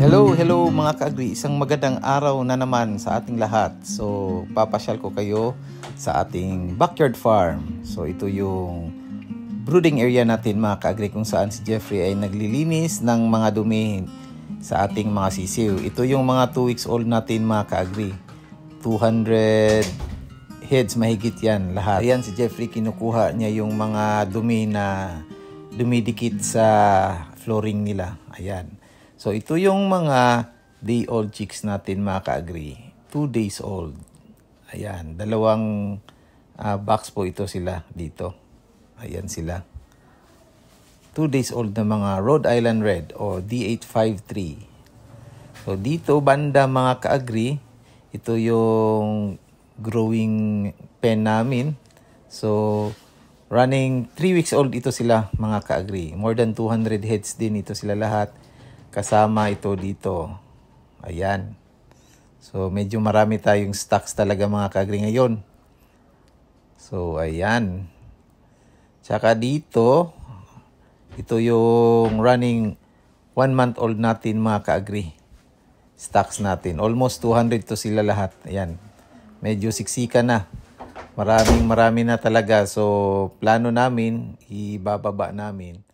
Hello mga ka-agri. Isang magandang araw na naman sa ating lahat. So, papasyal ko kayo sa ating backyard farm. So, ito yung brooding area natin mga ka-agri kung saan si Jeffrey ay naglilinis ng mga dumi sa ating mga sisiw. Ito yung mga 2 weeks old natin mga ka-agri. 200 heads mahigit yan lahat. Ayan si Jeffrey, kinukuha niya yung mga dumi na dumidikit sa flooring nila. Ayan. So, ito yung mga day-old chicks natin mga ka-agri. 2 days old. Ayan. Dalawang box po ito sila dito. Ayan sila. 2 days old na mga Rhode Island Red o D853. So, dito banda mga ka-agri, ito yung growing pen namin. So, running 3 weeks old ito sila mga ka-agri. More than 200 heads din ito sila lahat. Kasama ito dito. Ayan. So, medyo marami tayong stocks talaga mga ka-agri ngayon. So, ayan. Tsaka dito, ito yung running 1 month old natin mga ka-agri. Stocks natin. Almost 200 to sila lahat. Ayan. Medyo siksika na. Marami na talaga. So, plano namin, ibababa namin.